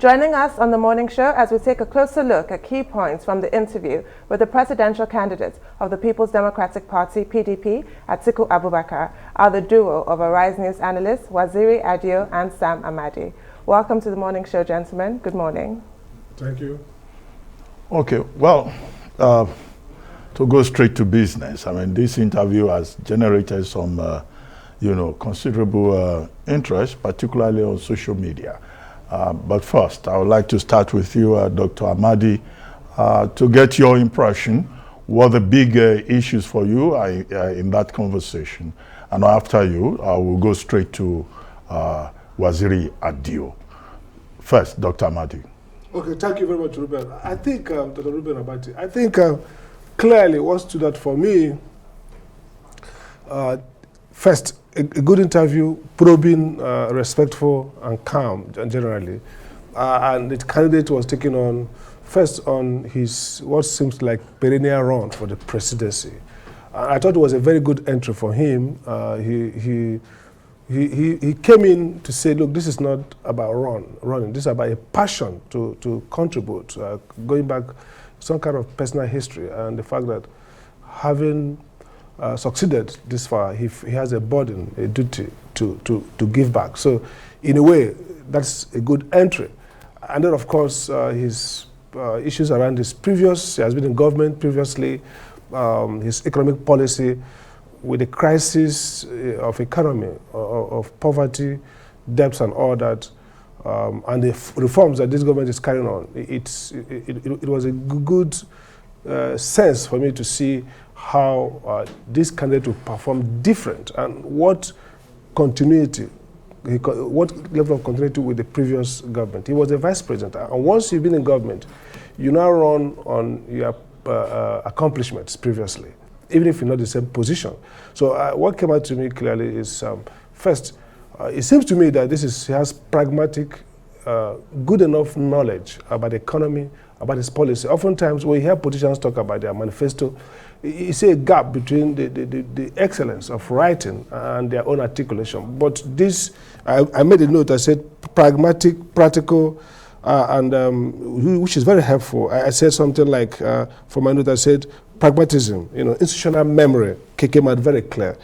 Joining us on the morning show as we take a closer look at key points from the interview with the presidential candidate of the People's Democratic Party, PDP, Atiku Abubakar, are the duo of Arise News analysts, Waziri Adio and Sam Amadi. Welcome to the morning show, gentlemen. Good morning. Thank you. Okay, well, to go straight to business, I mean, this interview has generated some, considerable interest, particularly on social media. But first, I would like to start with you, Dr. Amadi, to get your impression. What the big issues for you are in that conversation? And after you, we'll go straight to Waziri Adio. First, Dr. Amadi. Okay, thank you very much, Ruben. I think, Dr. Ruben Abati, I think clearly what stood out for me, first, a good interview, probing, respectful, and calm generally. And the candidate was taking on, first on his, what seems like perennial run for the presidency. I thought it was a very good entry for him. He came in to say, look, this is not about running. This is about a passion to contribute, going back some kind of personal history, and the fact that having succeeded this far, he has a burden, a duty to give back. So in a way, that's a good entry. And then, of course, his issues around he has been in government previously, his economic policy, with the crisis of economy, of poverty, debts and all that, and the reforms that this government is carrying on, it was a good sense for me to see how this candidate will perform different and what continuity, what level of continuity with the previous government. He was the vice president, and once you've been in government, you now run on your accomplishments previously, even if you're not in the same position. So what came out to me clearly is, first, it seems to me that he has pragmatic, good enough knowledge about the economy, about his policy. Oftentimes, when you hear politicians talk about their manifesto, you see a gap between the excellence of writing and their own articulation. But this, I made a note, I said pragmatic, practical, and which is very helpful. I said something like, for my note, I said pragmatism, institutional memory came out very clear,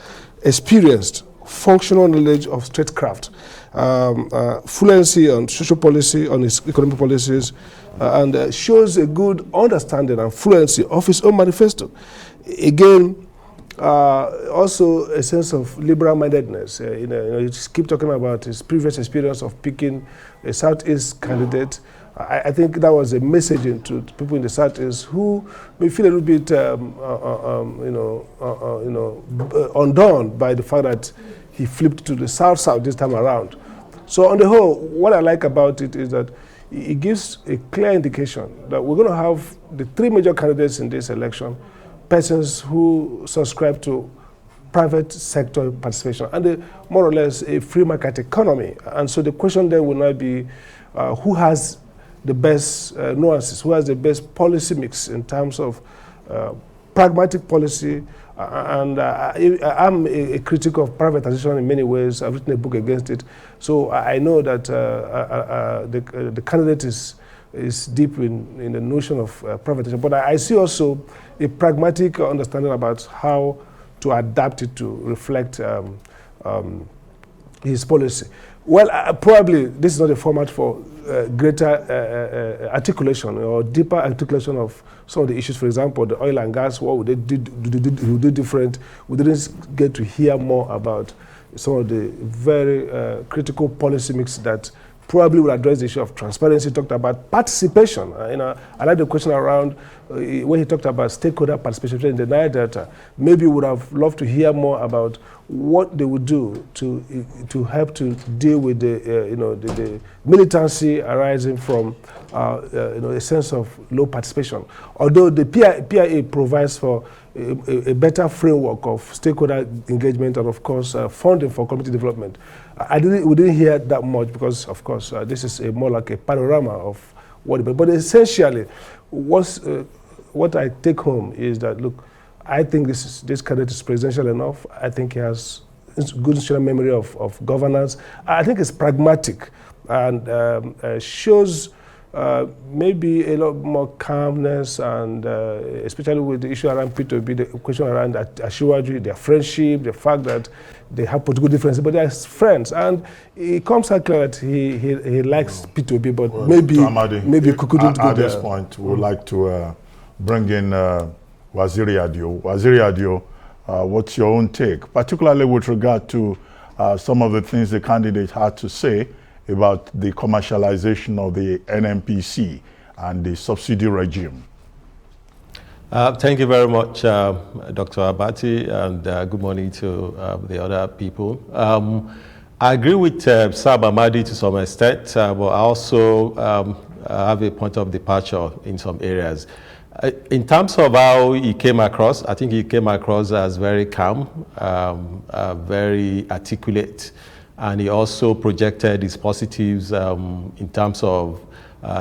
experienced, functional knowledge of statecraft, fluency on social policy, on his economic policies, and shows a good understanding and fluency of his own manifesto. Again, also a sense of liberal-mindedness. You just keep talking about his previous experience of picking a Southeast candidate. I think that was a messaging to people in the Southeast who may feel a little bit, undone by the fact that he flipped to the South this time around. So on the whole, what I like about it is that it gives a clear indication that we're going to have the three major candidates in this election, persons who subscribe to private sector participation and more or less a free market economy. And so the question there will not be who has the best nuances, who has the best policy mix in terms of pragmatic policy. And I'm a critic of privatization in many ways. I've written a book against it. So I know that the candidate is deep in the notion of privatization. But I see also a pragmatic understanding about how to adapt it to reflect his policy. Well, probably this is not a format for greater articulation or deeper articulation of some of the issues. For example, the oil and gas, what would they do different? We didn't get to hear more about some of the very critical policy mix that probably will address the issue of transparency, talked about participation. I like the question around when he talked about stakeholder participation in the Nile Delta. Maybe we would have loved to hear more about what they would do to help to deal with the militancy arising from a sense of low participation. Although the PIA provides for a better framework of stakeholder engagement and, of course, funding for community development. We didn't hear that much because, of course, this is more like a panorama of what. But essentially, what I take home is that, look, I think this candidate is presidential enough. I think he has good institutional memory of governance. I think it's pragmatic and shows maybe a lot more calmness, and especially with the issue around P2B, the question around Asiwaju, their friendship, the fact that they have political differences, but they're friends. And it comes out clear that he likes P2B, but well, maybe couldn't go at this point, we would like to bring in Waziri Adio. Waziri Adio, what's your own take, particularly with regard to some of the things the candidate had to say about the commercialization of the NNPC and the subsidy regime? Thank you very much, Dr. Abati, and good morning to the other people. I agree with Sab Amadi to some extent, but I also have a point of departure in some areas. In terms of how he came across, I think he came across as very calm, very articulate, and he also projected his positives in terms of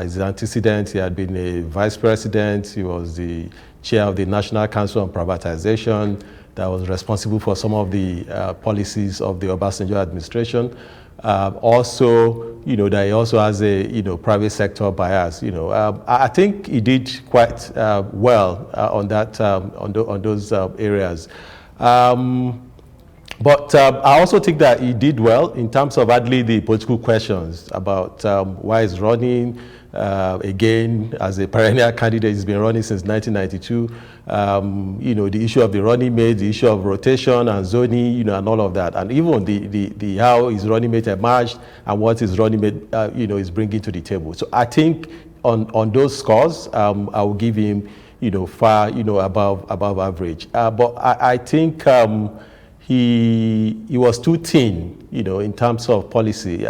his antecedents. He had been a vice president. He was the chair of the National Council on Privatization that was responsible for some of the policies of the Obasanjo administration. Also, that he also has a, private sector bias. I think he did quite well on that, on those areas. But I also think that he did well in terms of handling the political questions about why he's running. Again, as a perennial candidate, he's been running since 1992. The issue of the running mate, the issue of rotation and zoning, and all of that, and even the how his running mate emerged and what his running mate, is bringing to the table. So I think on those scores, I will give him, far, above average. But I think he was too thin, in terms of policy.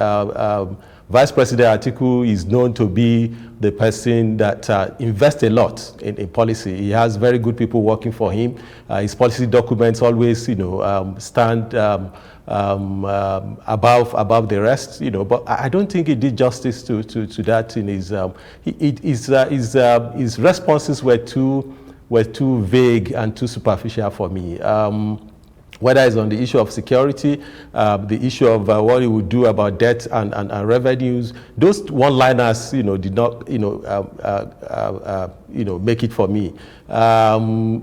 Vice President Atiku is known to be the person that invests a lot in policy. He has very good people working for him. His policy documents always, stand above the rest. But I don't think he did justice to that in his responses were too vague and too superficial for me. Whether it's on the issue of security, the issue of what he would do about debt and revenues, those one-liners, did not, make it for me.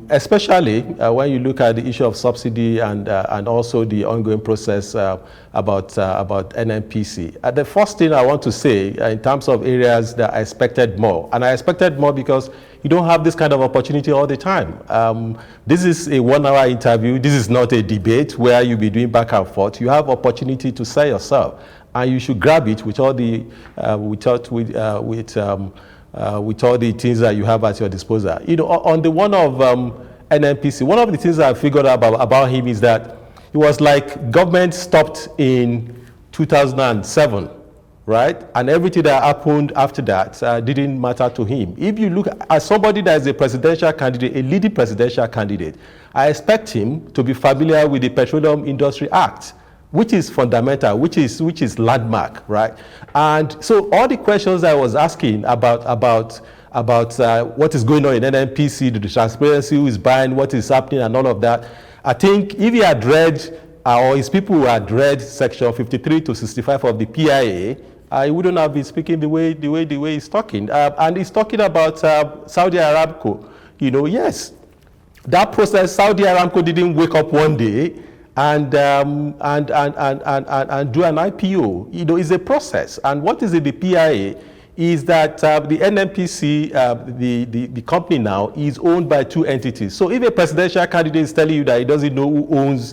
Especially when you look at the issue of subsidy and also the ongoing process about NNPC. The first thing I want to say in terms of areas that I expected more, and I expected more because you don't have this kind of opportunity all the time. This is a 1-hour interview. This is not a debate where you'll be doing back and forth. You have opportunity to sell yourself, and you should grab it with all the with all the things that you have at your disposal. On the one of NNPC, one of the things I figured out about him is that it was like government stopped in 2007. Right? And everything that happened after that didn't matter to him. If you look at somebody that is a presidential candidate, a leading presidential candidate, I expect him to be familiar with the Petroleum Industry Act, which is fundamental, which is landmark, right? And so all the questions I was asking about what is going on in NNPC, the transparency, who is buying, what is happening, and all of that, I think if he had read, or his people who had read section 53 to 65 of the PIA, he wouldn't have been speaking the way he's talking. And he's talking about Saudi Aramco. Yes, that process, Saudi Aramco didn't wake up one day and do an IPO. It's a process. And what is in the PIA is that the NNPC, the company now, is owned by 2 entities. So if a presidential candidate is telling you that he doesn't know who owns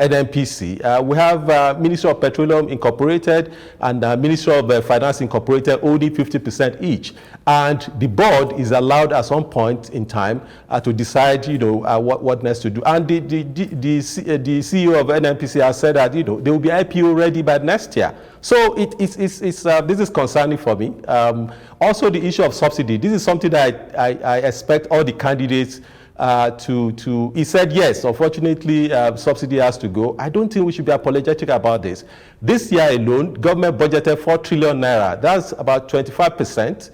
NNPC. We have Ministry of Petroleum Incorporated and Ministry of Finance Incorporated owning 50% each. And the board is allowed at some point in time to decide, what next to do. And the CEO of NNPC has said that, they will be IPO ready by next year. So this is concerning for me. Also, the issue of subsidy. This is something that I expect all the candidates he said yes, unfortunately subsidy has to go. I don't think we should be apologetic about this. This year alone, government budgeted 4 trillion naira. That's about 25%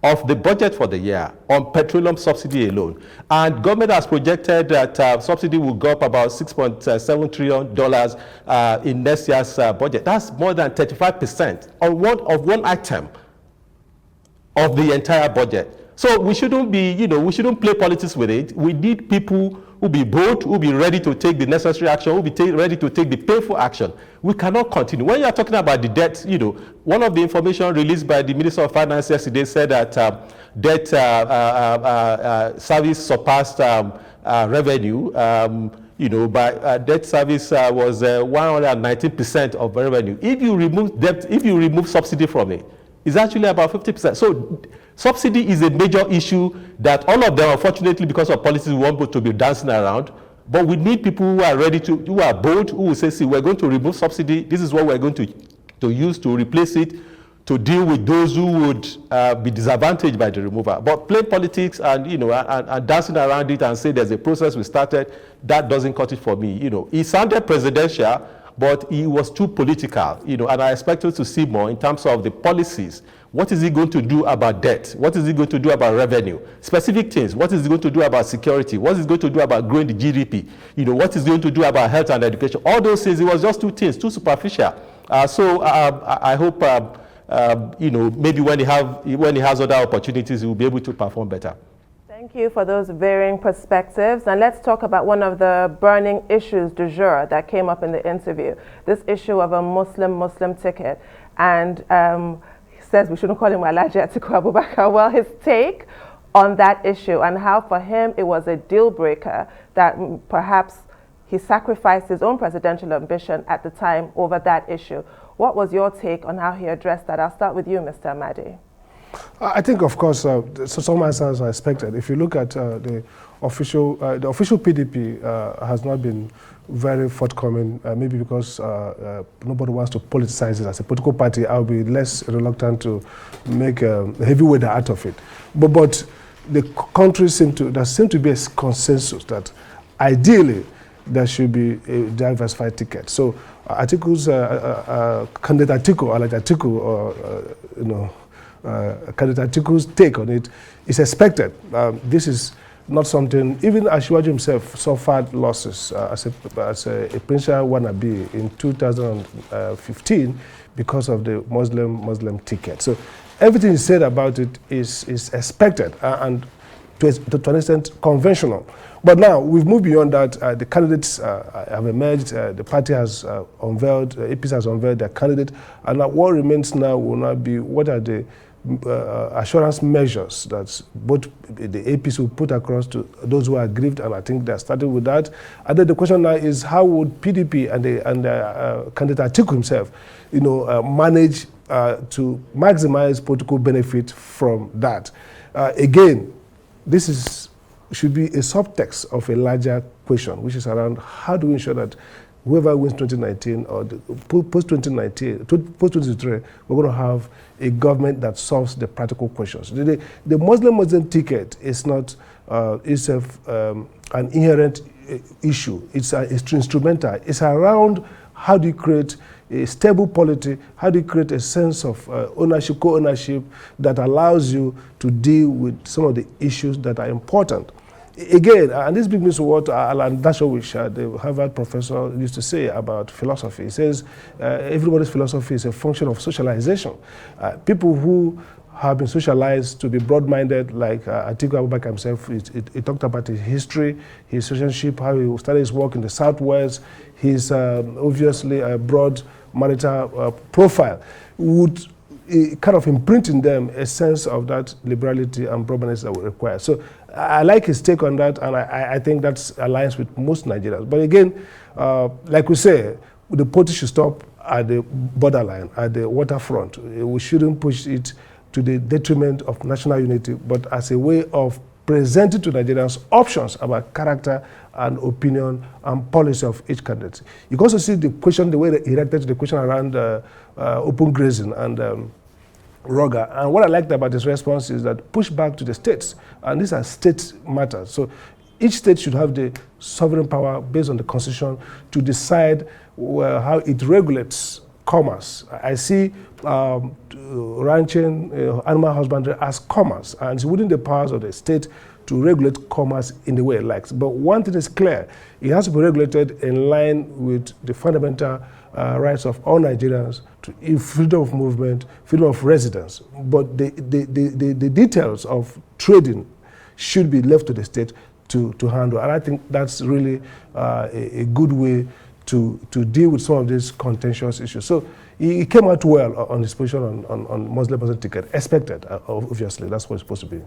of the budget for the year on petroleum subsidy alone. And government has projected that subsidy will go up about $6.7 trillion in next year's budget. That's more than 35% on one item of the entire budget. So we shouldn't be, we shouldn't play politics with it. We need people who be bold, who be ready to take the necessary action, who be ready to take the painful action. We cannot continue. When you are talking about the debt, one of the information released by the Minister of Finance yesterday said that debt service surpassed revenue. By debt service was 119% of revenue. If you remove debt, if you remove subsidy from it, it's actually about 50%. So subsidy is a major issue that all of them, unfortunately, because of policies, we want to be dancing around. But we need people who are ready to, who are bold, who will say, see, we're going to remove subsidy. This is what we're going to use to replace it, to deal with those who would be disadvantaged by the removal. But playing politics and, and dancing around it and say there's a process we started, that doesn't cut it for me. He sounded presidential, but he was too political, and I expected to see more in terms of the policies. What is he going to do about debt? What is he going to do about revenue? Specific things. What is he going to do about security? What is he going to do about growing the GDP? What is he going to do about health and education? All those things, it was just two things, too superficial. So I hope, maybe when he has other opportunities, he will be able to perform better. Thank you for those varying perspectives. And let's talk about one of the burning issues du jour that came up in the interview, this issue of a Muslim ticket. And he says we shouldn't call him Alhaji Atiku Abubakar. Well, his take on that issue and how for him it was a deal breaker that perhaps he sacrificed his own presidential ambition at the time over that issue. What was your take on how he addressed that? I'll start with you, Mr. Amadi. I think, of course, some answers are expected. If you look at the official PDP has not been very forthcoming, maybe because nobody wants to politicize it. As a political party, I'll be less reluctant to make a heavyweight out of it. But the country there seems to be a consensus that ideally there should be a diversified ticket. So Atiku's candidate Atiku, Alhaji Atiku, candidate Atiku's take on it is expected. This is not something, even Asiwaju himself suffered losses as a presidential wannabe in 2015 because of the Muslim ticket. So everything he said about it is expected and to an extent conventional. But now we've moved beyond that. The candidates have emerged. The party has unveiled, APC has unveiled their candidate. And now what remains now will not be what are the assurance measures that both the APC will put across to those who are aggrieved, and I think they're starting with that. And then the question now is how would PDP and candidate Atiku himself, manage to maximize political benefit from that? Again, this should be a subtext of a larger question, which is around how do we ensure that whoever wins 2019 or post-2019, post-2023, we're going to have a government that solves the practical questions. The Muslim ticket is not an inherent issue. It's instrumental. It's around how do you create a stable polity, how do you create a sense of ownership, co-ownership that allows you to deal with some of the issues that are important. Again, and this brings me to what Alan Dershowitz, the Harvard professor, used to say about philosophy. He says everybody's philosophy is a function of socialization. People who have been socialized to be broad-minded, like Atiku Abubakar himself, he talked about his history, his citizenship, how he started his work in the Southwest, his obviously broad marital profile, would kind of imprint in them a sense of that liberality and broadness that we require. So I like his take on that, and I think that's aligns with most Nigerians. But again, like we say, the politics should stop at the borderline, at the waterfront. We shouldn't push it to the detriment of national unity, but as a way of presenting to Nigerians options about character and opinion and policy of each candidate. You can also see the question, the way they erected the question around open grazing and Roga. And what I liked about his response is that push back to the states, and these are state matters. So each state should have the sovereign power based on the constitution to decide how it regulates commerce. I see ranching, animal husbandry as commerce, and it's within the powers of the state to regulate commerce in the way it likes. But one thing is clear, it has to be regulated in line with the fundamental rights of all Nigerians to freedom of movement, freedom of residence. But the details of trading should be left to the state to handle. And I think that's really a good way to deal with some of these contentious issues. So he came out well on his position on Muslim person ticket, expected, obviously. That's what it's supposed to be.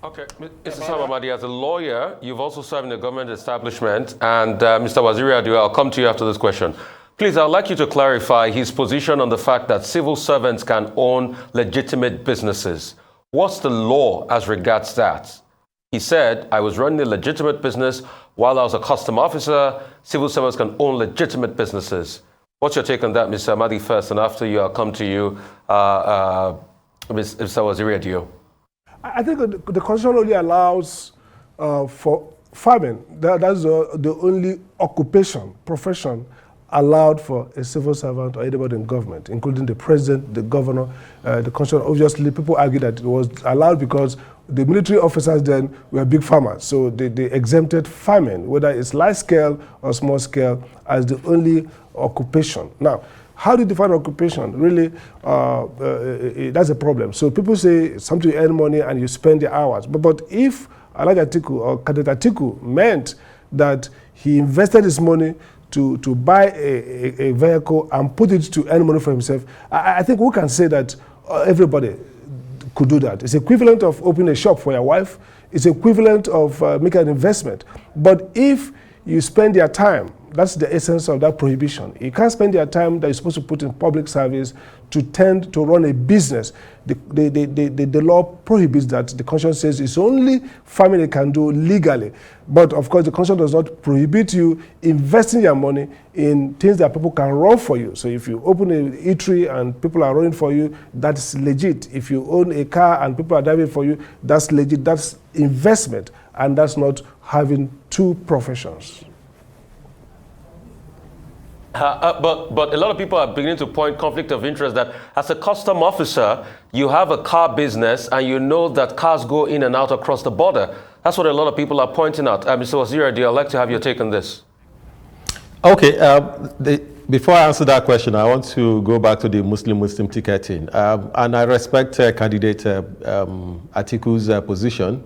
Okay, Mr. Amadi, as a lawyer, you've also served in the government establishment, and Mr. Waziri Adio, I'll come to you after this question. Please, I'd like you to clarify his position on the fact that civil servants can own legitimate businesses. What's the law as regards that? He said, I was running a legitimate business while I was a custom officer. Civil servants can own legitimate businesses. What's your take on that, Mr. Amadi, first, and after you, I'll come to you, Mr. Waziri Adio. I think the Constitution only allows for farming. That's the only occupation, profession allowed for a civil servant or anybody in government, including the president, the governor, the Constitution. Obviously, people argue that it was allowed because the military officers then were big farmers. So they exempted farming, whether it's large scale or small scale, as the only occupation. Now, how do you define occupation? Really, that's a problem. So people say something you earn money and you spend the hours. But if Alhaji Atiku or candidate Atiku meant that he invested his money to buy a vehicle and put it to earn money for himself, I think we can say that everybody could do that. It's equivalent of opening a shop for your wife. It's equivalent of making an investment. But if you spend your time, that's the essence of that prohibition. You can't spend your time that you're supposed to put in public service to tend to run a business. The law prohibits that. The Constitution says it's only family can do legally. But of course, the Constitution does not prohibit you investing your money in things that people can run for you. So if you open an eatery and people are running for you, that's legit. If you own a car and people are driving for you, that's legit. That's investment, and that's not having two professions. But a lot of people are beginning to point conflict of interest that as a custom officer, you have a car business and you know that cars go in and out across the border. That's what a lot of people are pointing out. Mr. Waziri Adio, I'd like to have your take on this. Okay, before I answer that question, I want to go back to the Muslim ticketing. And I respect candidate Atiku's position.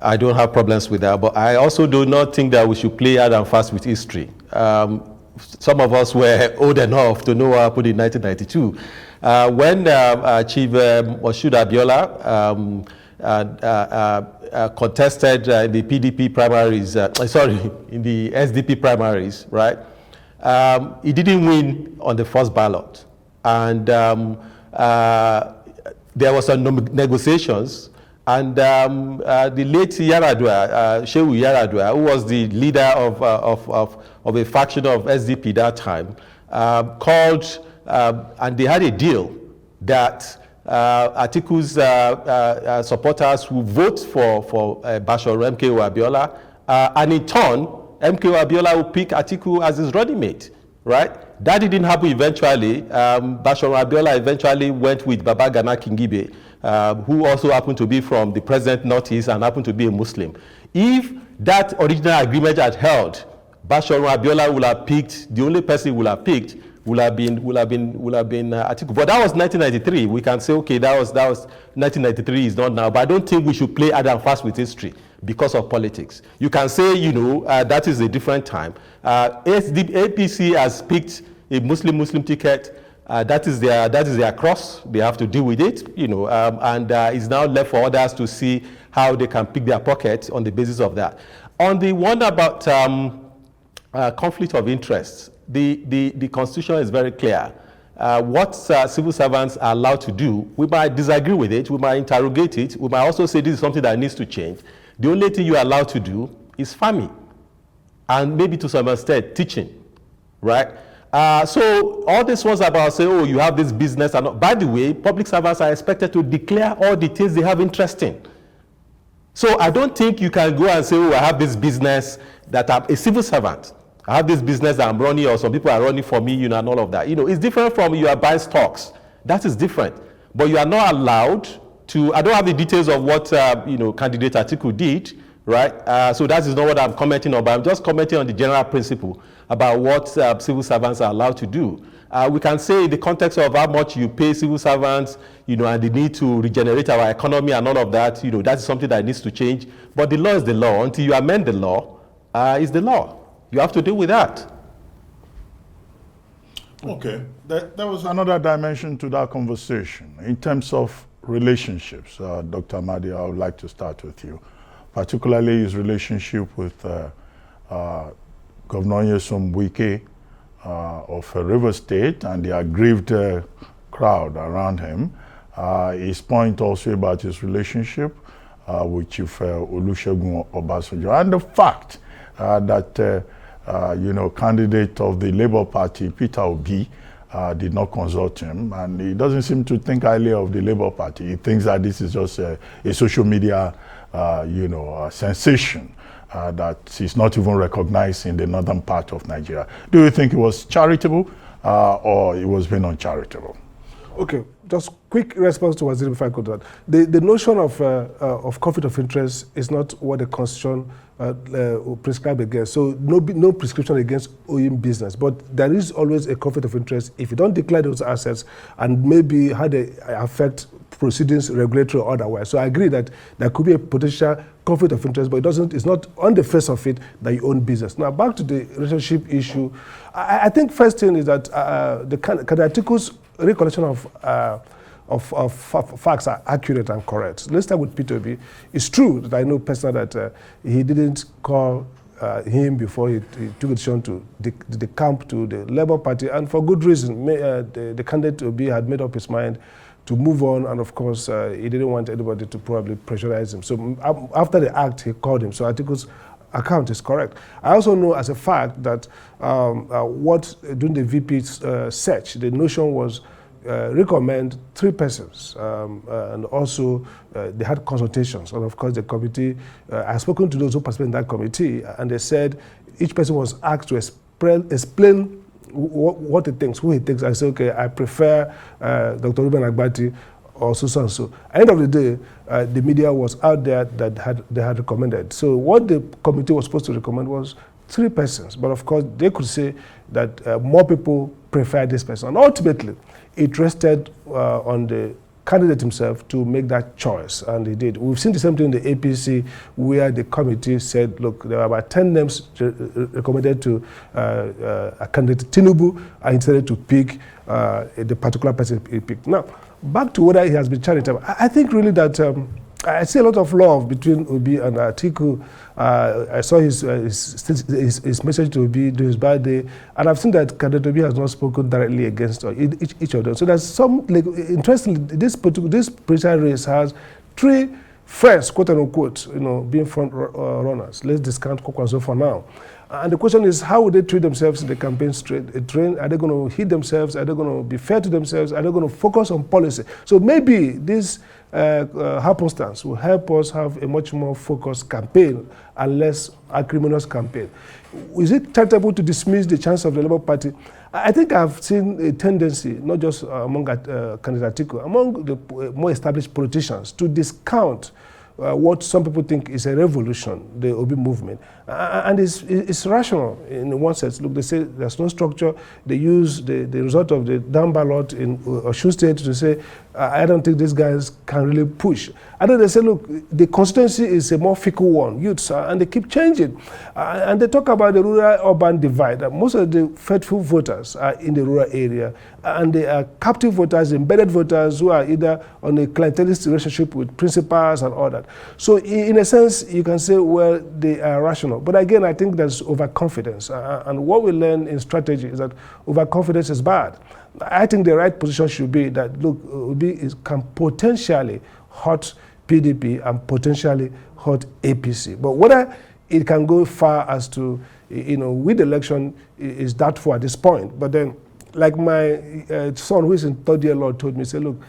I don't have problems with that, but I also do not think that we should play hard and fast with history. Some of us were old enough to know what happened in 1992. When Chief Moshood Abiola contested in the PDP primaries, in the SDP primaries, right? He didn't win on the first ballot. And there was some negotiations. And the late Yaradua, Shehu Yaradua, who was the leader of a faction of SDP that time, called, and they had a deal that Atiku's supporters would vote for Bashir MKO Abiola, and in turn, MKO Abiola would pick Atiku as his running mate, right? That didn't happen eventually. Bashir Abiola eventually went with Baba Gana Kingibe, who also happened to be from the present Northeast and happened to be a Muslim. If that original agreement had held, Bashir Abiola would have picked, the only person he would have picked would have been Atiku. But that was 1993. We can say, okay, that was 1993 is not now. But I don't think we should play hard and fast with history because of politics. You can say, you know, that is a different time. APC has picked a Muslim ticket. That is their cross. They have to deal with it, you know, and it's now left for others to see how they can pick their pockets on the basis of that. On the one about conflict of interest, the Constitution is very clear. What civil servants are allowed to do, we might disagree with it, we might interrogate it, we might also say this is something that needs to change. The only thing you're allowed to do is farming, and maybe to some extent teaching, right? So all this was about say, oh, you have this business. And by the way, public servants are expected to declare all the things they have interest in. So I don't think you can go and say, oh, I have this business that I'm a civil servant. I have this business that I'm running, or some people are running for me, and all of that. It's different from you are buying stocks. That is different. But you are not allowed to, I don't have the details of what, candidate Atiku did, right? So that is not what I'm commenting on, but I'm just commenting on the general principle about what civil servants are allowed to do. We can say in the context of how much you pay civil servants, and the need to regenerate our economy and all of that, that is something that needs to change. But the law is the law. Until you amend the law, it's the law. You have to deal with that. Okay, there was another dimension to that conversation. In terms of relationships, Dr. Amadi, I would like to start with you, particularly his relationship with Governor Nyesom Wike of River State and the aggrieved crowd around him. His point also about his relationship with Chief Olusegun Obasanjo, and the fact that candidate of the Labour Party, Peter Obi, did not consult him, and he doesn't seem to think highly of the Labour Party. He thinks that this is just a social media, sensation that is not even recognized in the northern part of Nigeria. Do you think it was charitable or it was being uncharitable? Okay, just quick response to Waziri before I go to that. The notion of conflict of interest is not what the Constitution prescribes against. So no prescription against owing business, but there is always a conflict of interest if you don't declare those assets and maybe how they affect proceedings, regulatory or otherwise. So I agree that there could be a potential conflict of interest, but it's not on the face of it that you own business. Now back to the relationship issue. I think first thing is that the Atiku's recollection of facts are accurate and correct. Let's start with P2B. It's true that I know personally that he didn't call him before he took a decision to the camp to the Labour Party, and for good reason. The candidate Obi had made up his mind to move on, and of course he didn't want anybody to probably pressurize him. So after the act, he called him. So Atiku's account is correct. I also know as a fact that during the VP search, the notion was recommend 3 persons, and also they had consultations, and of course the committee, I've spoken to those who participated in that committee, and they said each person was asked to explain what he thinks, who he thinks. I said, okay, I prefer Dr. Ruben Agbati or so and so. At the end of the day, the media was out there that they had recommended. So what the committee was supposed to recommend was 3 persons, but of course they could say that more people prefer this person. And ultimately, it rested on the candidate himself to make that choice, and he did. We've seen the same thing in the APC, where the committee said, look, there were about 10 names recommended to a candidate Tinubu, and he decided to pick the particular person he picked. Now, back to whether he has been charitable. I think really that I see a lot of love between Obi and Atiku. I saw his message to Obi during his birthday, and I've seen that candidate Obi has not spoken directly against each of them. So there's some, interestingly, this presidential race has 3 friends, quote unquote, being front runners. Let's discount Kwakwanzo for now. And the question is, how would they treat themselves in the campaign train? Are they going to hit themselves? Are they going to be fair to themselves? Are they going to focus on policy? So maybe this happenstance will help us have a much more focused campaign and less acrimonious campaign. Is it charitable to dismiss the chance of the Labour Party? I think I've seen a tendency, not just among candidate Atiku, among the more established politicians, to discount what some people think is a revolution, the Obi movement. And it's rational in one sense. Look, they say there's no structure. They use the result of the down ballot in Osun State to say, I don't think these guys can really push. And then they say, look, the constituency is a more fickle one, youths, and they keep changing. And they talk about the rural-urban divide. Most of the faithful voters are in the rural area, and they are captive voters, embedded voters who are either on a clientelist relationship with principals and all that. So in a sense, you can say, well, they are rational. But again, I think there's overconfidence. And what we learn in strategy is that overconfidence is bad. I think the right position should be that, look, Obi can potentially hurt PDP and potentially hurt APC. But whether it can go far as to, with the election is doubtful at this point. But then, like my son who is in 3rd year law told me, say, look,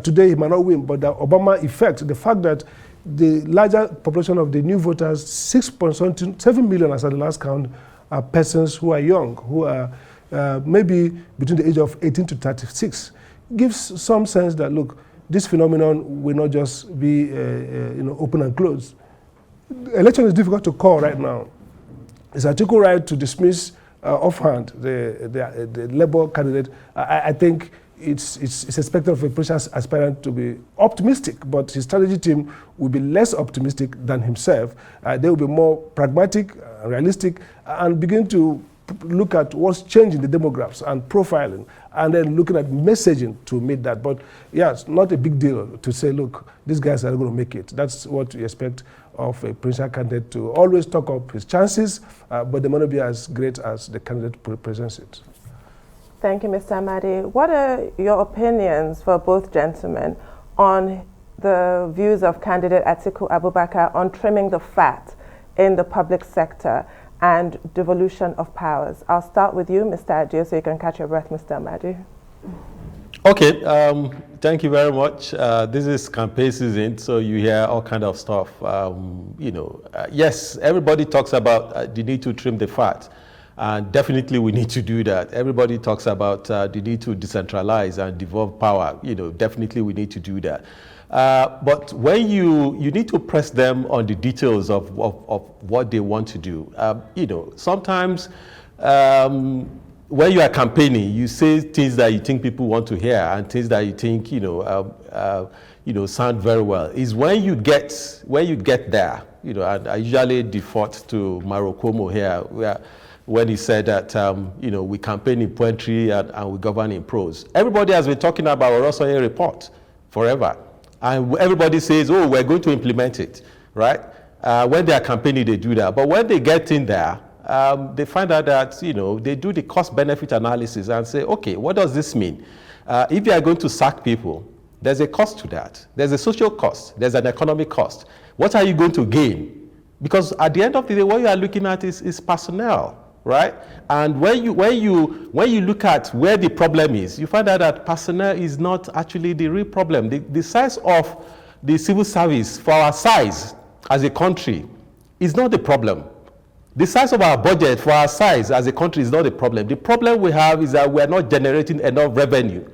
today he might not win, but the Obama effect, the fact that the larger population of the new voters, 6.7 million as at the last count, are persons who are young, who are maybe between the age of 18 to 36. Gives some sense that, look, this phenomenon will not just be open and closed. Election is difficult to call right now. Is Atiku right to dismiss offhand the Labour candidate? I think it's expected of a presidential aspirant to be optimistic, but his strategy team will be less optimistic than himself. They will be more pragmatic, realistic, and begin to look at what's changing the demographics and profiling, and then looking at messaging to meet that. But yeah, it's not a big deal to say, look, these guys are going to make it. That's what you expect of a presidential candidate, to always talk up his chances, but they may not be as great as the candidate presents it. Thank you, Mr. Amadi. What are your opinions for both gentlemen on the views of candidate Atiku Abubakar on trimming the fat in the public sector and devolution of powers? I'll start with you, Mr. Adio, so you can catch your breath, Mr. Amadi. Okay, thank you very much. This is campaign season, so you hear all kind of stuff. Yes, everybody talks about the need to trim the fat, and definitely we need to do that. Everybody talks about the need to decentralize and devolve power. Definitely we need to do that. But when you need to press them on the details of what they want to do. Sometimes when you are campaigning, you say things that you think people want to hear and things that you think sound very well. Is when you get there. And I usually default to Maro Cuomo here, when he said that we campaign in poetry and we govern in prose. Everybody has been talking about Orosanye report forever. And everybody says, oh, we're going to implement it, right? When they are campaigning, they do that. But when they get in there, they find out that, they do the cost-benefit analysis and say, okay, what does this mean? If you are going to sack people, there's a cost to that. There's a social cost. There's an economic cost. What are you going to gain? Because at the end of the day, what you are looking at is personnel, right? And when you look at where the problem is, you find out that personnel is not actually the real problem. The size of the civil service for our size as a country is not the problem. The size of our budget for our size as a country is not the problem. The problem we have is that we are not generating enough revenue.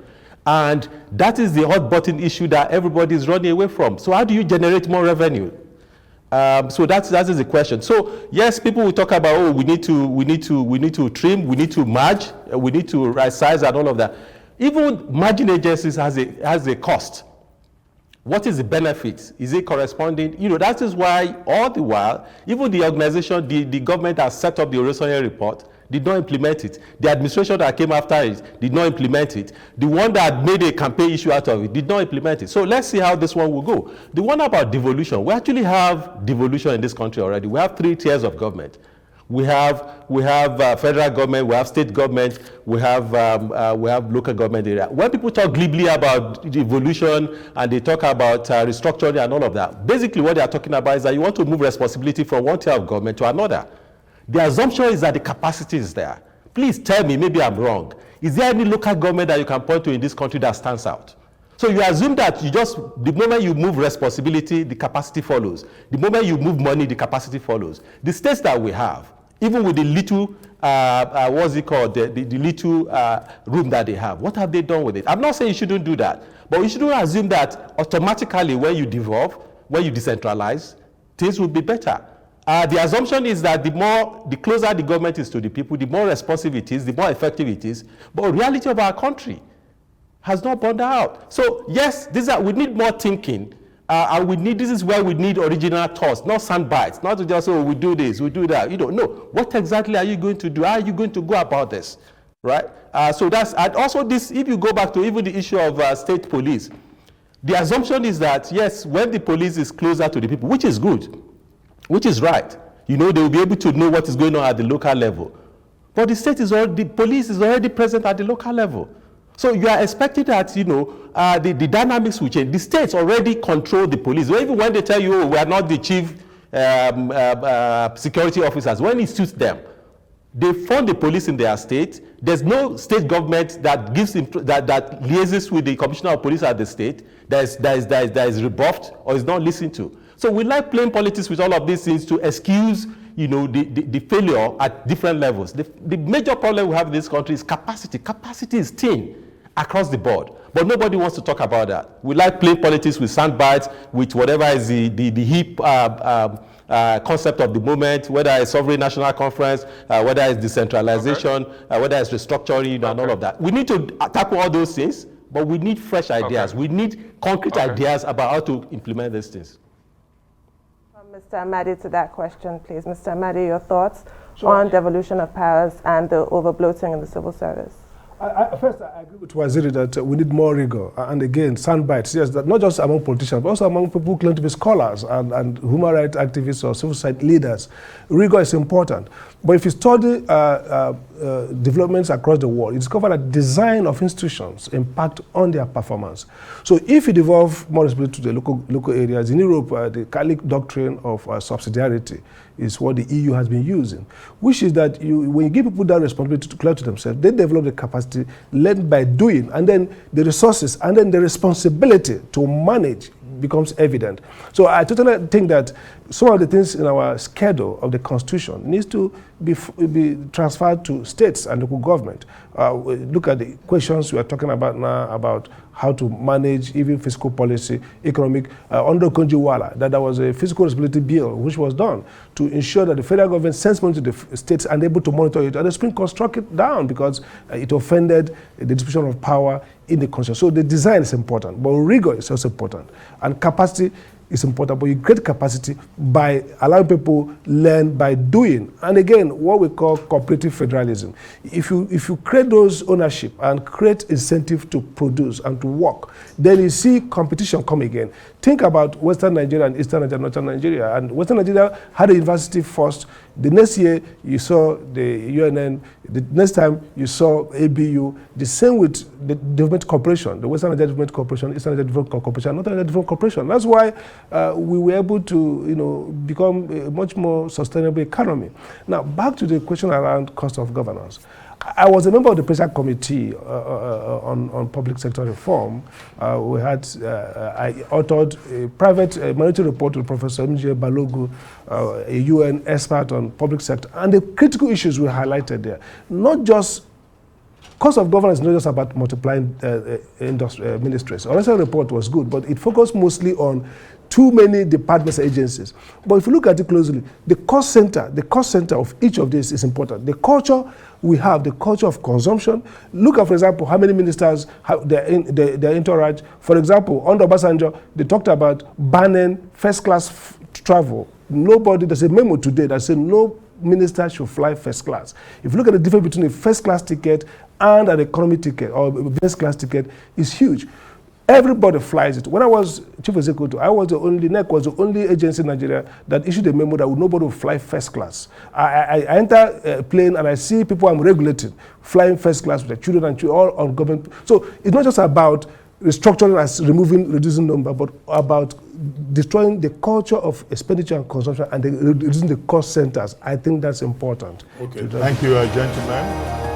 And that is the hot button issue that everybody is running away from. So how do you generate more revenue? So that is the question. So yes, people will talk about, oh, we need to trim, we need to merge, we need to right size and all of that. Even merging agencies has a cost. What is the benefit? Is it corresponding? That is why all the while, even the organization, the government has set up the Orosanye report, did not implement it. The administration that came after it did not implement it. The one that made a campaign issue out of it did not implement it. So let's see how this one will go. The one about devolution, we actually have devolution in this country already. We have 3 tiers of government. We have federal government, we have state government, we have local government area. When people talk glibly about devolution and they talk about restructuring and all of that, basically what they are talking about is that you want to move responsibility from one tier of government to another. The assumption is that the capacity is there. Please tell me, maybe I'm wrong. Is there any local government that you can point to in this country that stands out? So you assume that the moment you move responsibility, the capacity follows. The moment you move money, the capacity follows. The states that we have, even with the little, what's it called, the little room that they have, what have they done with it? I'm not saying you shouldn't do that, but you shouldn't assume that automatically when you devolve, when you decentralize, things will be better. The assumption is that the closer the government is to the people, the more responsive it is, the more effective it is. But the reality of our country has not borne out. So yes, we need more thinking, and this is where we need original thoughts, not sound bites, not to just say, oh, we do this, we do that. No, what exactly are you going to do? How are you going to go about this, right? So that's, and also this, if you go back to even the issue of state police, the assumption is that yes, when the police is closer to the people, which is good, which is right. They will be able to know what is going on at the local level. But the police is already present at the local level. So you are expecting that, the dynamics will change. The states already control the police. Even when they tell you, oh, we are not the chief security officers, when it suits them, they fund the police in their state. There's no state government that that liaises with the commissioner of police at the state that is rebuffed or is not listened to. So we like playing politics with all of these things to excuse, the failure at different levels. The major problem we have in this country is capacity. Capacity is thin across the board, but nobody wants to talk about that. We like playing politics with soundbites, with whatever is the hip concept of the moment, whether it's sovereign national conference, whether it's decentralization, whether it's restructuring, and all of that. We need to tackle all those things, but we need fresh ideas. We need concrete ideas about how to implement these things. Mr. Amadi, to that question, please. Mr. Amadi, your thoughts on devolution of powers and the overbloating in the civil service? First, I agree with Waziri that we need more rigor. And again, soundbites, yes, that not just among politicians, but also among people who claim to be scholars and human rights activists or civil society leaders. Rigor is important. But if you study developments across the world, you discover that design of institutions impact on their performance. So if you devolve more responsibility to the local areas, in Europe, the Catholic doctrine of subsidiarity is what the EU has been using, which is that when you give people that responsibility to declare to themselves, they develop the capacity, learn by doing, and then the resources, and then the responsibility to manage becomes evident. So I totally think that some of the things in our schedule of the Constitution needs to be transferred to states and local government. Look at the questions we are talking about now about how to manage even fiscal policy, economic. Under Konjiwala, that there was a fiscal responsibility bill which was done to ensure that the federal government sends money to the states and able to monitor it. And the Supreme Court struck it down because it offended the distribution of power in the Constitution. So the design is important, but rigor is also important. And capacity is important, but you create capacity by allowing people learn by doing. And again, what we call cooperative federalism. If you create those ownership and create incentive to produce and to work, then you see competition come again. Think about Western Nigeria and Eastern Nigeria, Northern Nigeria. And Western Nigeria had a university first. The next year, you saw the UNN. The next time, you saw ABU. The same with the development corporation, the Western Nigeria Development Corporation, Eastern Nigeria Development Corporation, Northern Nigeria Development Corporation. That's why we were able to, become a much more sustainable economy. Now, back to the question around cost of governance. I was a member of the Presidential Committee on Public Sector Reform. I authored a private minority report to Professor M.J. Balogu, a UN expert on public sector, and the critical issues we highlighted there. Not just cost of governance is not just about multiplying ministries. The original report was good, but it focused mostly on too many departments and agencies. But if you look at it closely, the cost center of each of these is important. The culture we have, the culture of consumption. Look at, for example, how many ministers have their entourage. For example, under Obasanjo, they talked about banning first-class travel. There's a memo today that says no minister should fly first class. If you look at the difference between a first-class ticket and an economy ticket or a business-class ticket, it's huge. Everybody flies it. When I was chief executive, NEC was the only agency in Nigeria that issued a memo that nobody would fly first class. I enter a plane and I see people I'm regulating flying first class with their children and all on government. So it's not just about restructuring as reducing number, but about destroying the culture of expenditure and consumption and reducing the cost centers. I think that's important. Okay, thank you, gentlemen.